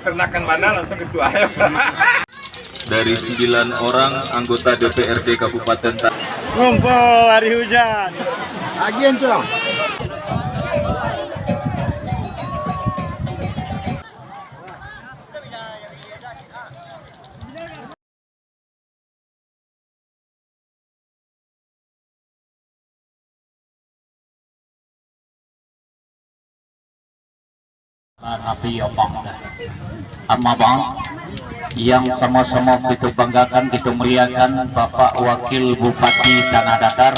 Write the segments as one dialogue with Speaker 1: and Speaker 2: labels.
Speaker 1: peternakan mana langsung itu ayam.
Speaker 2: Dari 9 orang anggota DPRD Kabupaten
Speaker 3: Ngumpul hari hujan. Agian cong.
Speaker 4: Api Bang yang sama-sama kita banggakan, kita muliakan Bapak Wakil Bupati Tanah Datar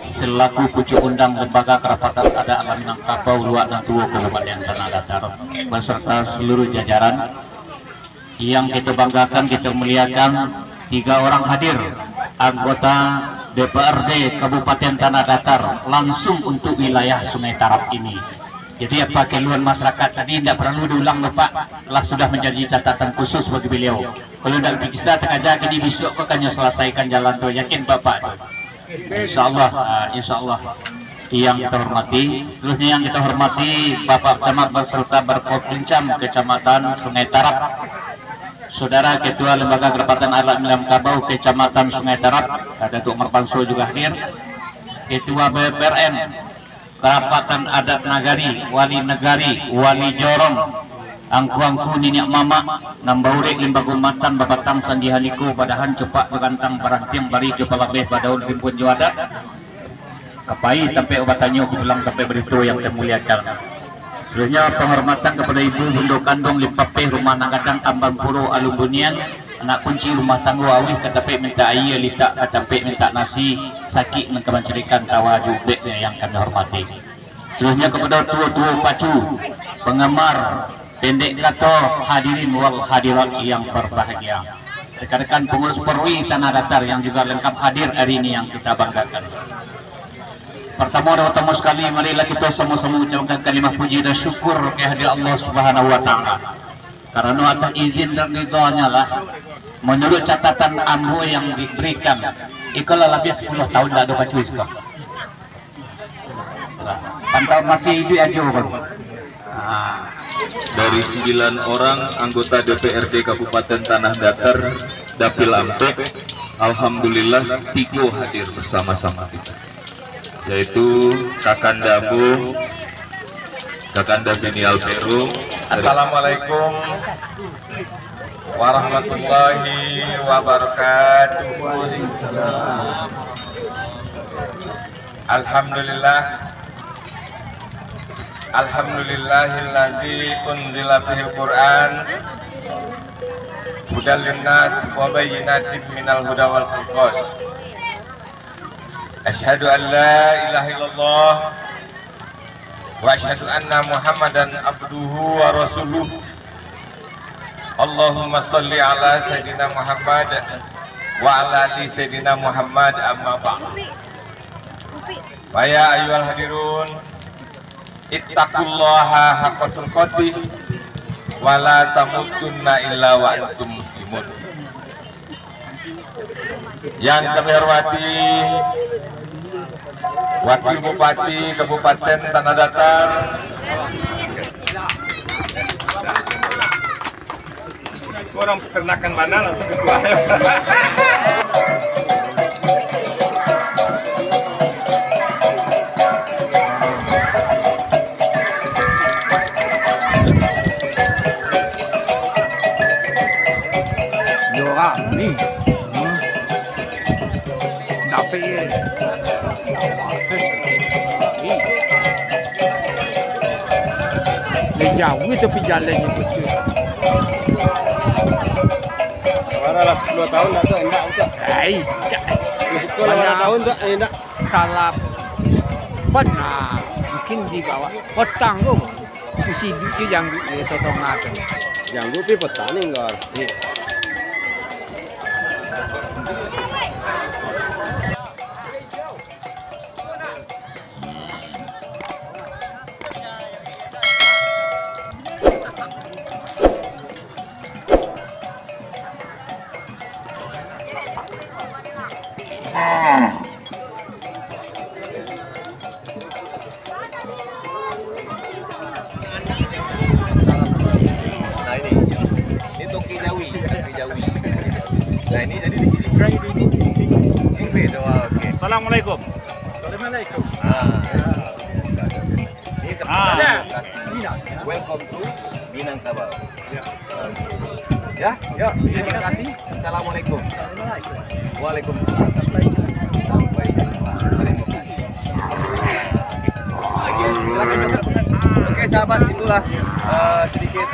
Speaker 4: selaku pucuk undang Lembaga Kerapatan Adat Alam Minangkabau Luak dan Tua Kabupaten Tanah Datar beserta seluruh jajaran yang kita banggakan, kita muliakan. 3 orang hadir anggota DPRD Kabupaten Tanah Datar langsung untuk wilayah Sungai Tarap ini. Jadi apa keluhan masyarakat tadi tidak perlu diulang Bapak, telah sudah menjadi catatan khusus bagi beliau. Kalau tidak bisa terkaja jadi besok akan selesaikan jalan tu, yakin Bapak. Insya Allah yang kita hormati. Seterusnya yang kita hormati Bapak Camat beserta Berkopelincam Kecamatan Sungai Tarap, Saudara Ketua Lembaga Kerapatan Adat Minangkabau Kecamatan Sungai Tarap, ada Tuk Marpanso juga hadir. Ketua BPRN Kerapatan Adat Nagari, Wali Negari, Wali Jorong, angku-angku Niniak Mama, Nambaurek Limbagun Matan, Babatang Sandihaniko, Padahan Cepak Begantang Barantiang Bari Kepalabeh Badaun Rimpun Juada, Kapai Tampai Obatanyo Pulang Tampai Berito yang termuliakan. Selanjutnya penghormatan kepada Ibu Bundo Kandung Lipapeh Rumah Nangadang Ambang Puro Alubunian, anak kunci rumah tangga awih katape minta air litak katape minta nasi sakit menkemencerikan tawa jubek yang kami hormati. Selanjutnya kepada tua-tua pacu penggemar pendek kata hadirin wal hadirat yang berbahagia, rekan-rekan pengurus Perwi Tanah Datar yang juga lengkap hadir hari ini yang kita banggakan. Pertama dan utama sekali, marilah kita sama-sama ucapkan kalimah puji dan syukur kehadirat Allah Subhanahu wa taala. Karena atas izin dan ridhonya lah, menurut catatan AMHO yang diberikan, ikalah lebih 10 tahun dah ada pacu sekarang. Pantau masih hidup aja baru.
Speaker 2: Dari 9 orang anggota DPRD Kabupaten Tanah Datar Dapil Ampek, alhamdulillah 3 hadir bersama-sama kita, yaitu Kakanda Bu, Kakanda Bini Alperu.
Speaker 1: Assalamualaikum warahmatullahi wabarakatuh. Alhamdulillahilladzi unzila bihil Qur'an hudal linnas wa bayyinatin minal huda wal furqan. Asyhadu an la ilaha illallah wa asyhadu anna Muhammadan abduhu wa rasuluh. Allahumma salli ala Sayyidina Muhammad wa ala ali Sayyidina Muhammad, amma ba'd. Wa ya ayyuhal hadirun, ittaqullaha haqqa tuqatih wa la tamutunna illa wa antum muslimun. Yang kami hormati Wakil Bupati Kabupaten Tanah Datar, orang peternakan mana langsung itu ayam.
Speaker 3: Nih, dapet jauh tapi jalannya betul.
Speaker 1: Orang 10 tahun dah tu endak untuk.
Speaker 3: Hai,
Speaker 1: 10 tahun tu endak.
Speaker 3: salah pernah mungkin dibawa potang tu. Isi duit yang sotong akan.
Speaker 1: Yang gue petang ni enggak. Nah ini Nah ini jadi di sini. Inggris. Oh, oke.
Speaker 5: Assalamualaikum.
Speaker 3: Assalamualaikum.
Speaker 1: Ini
Speaker 5: Ah.
Speaker 1: sebenarnya lokasi. Welcome to Minangkabau. Ya, yuk. Terima kasih. Assalamualaikum. Waalaikumsalam. Sampai jumpa. Terima kasih. Lagi, silakan pesan. Oke sahabat, itulah sedikit.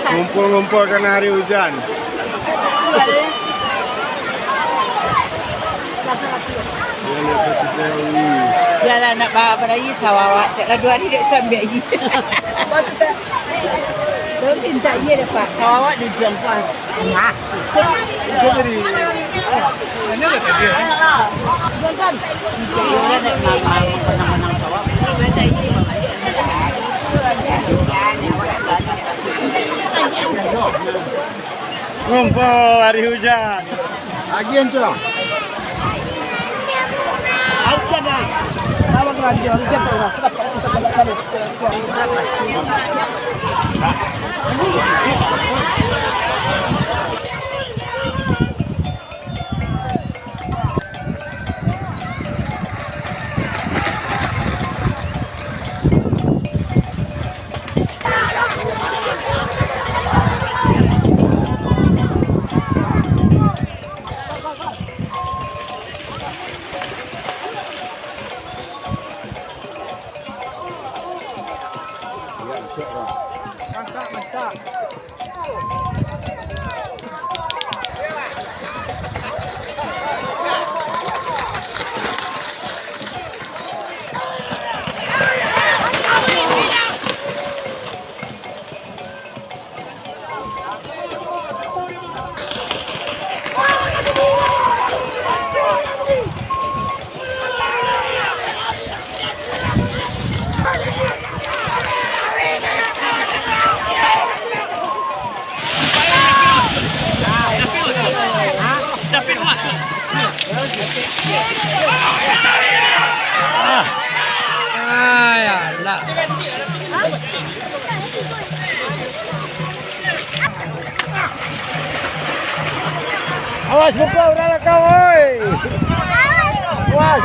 Speaker 6: Ngumpul-ngumpul karena hari hujan.
Speaker 7: Jalan nak bawa beraya sawawak. Taklah 2 hari dek sambil lagi. Dia minta dia dapat. Sawawak dia jual puan. Nah. Dia beri. Mana dah dia? Jual kan? Dia nak menang sawawak. Ini macam ini.
Speaker 6: Ngumpul hari hujan.
Speaker 3: Agian tuh. Aja dah. Awak lanjut, hujan orang. Sedap. Mantap. Awas buka udah lah kau, oi. Awas.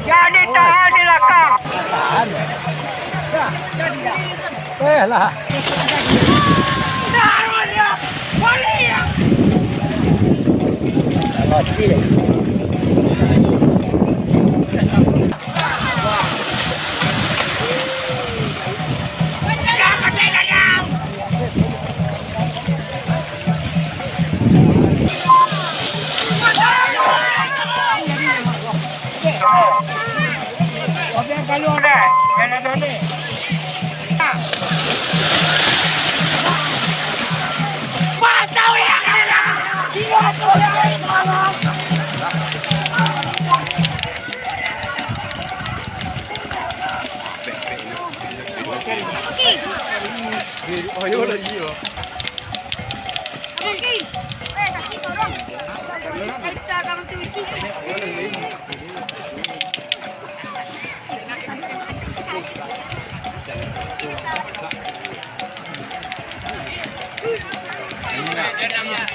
Speaker 3: Jadi tahan di belakang. Tahan. Lah. Kalau ada, jangan ada ni. Patau ya kalian. Dia tu yang malam. Oh, yo dah yo. Okey. Kasih tolong. Kita akan tuju. Ini nak.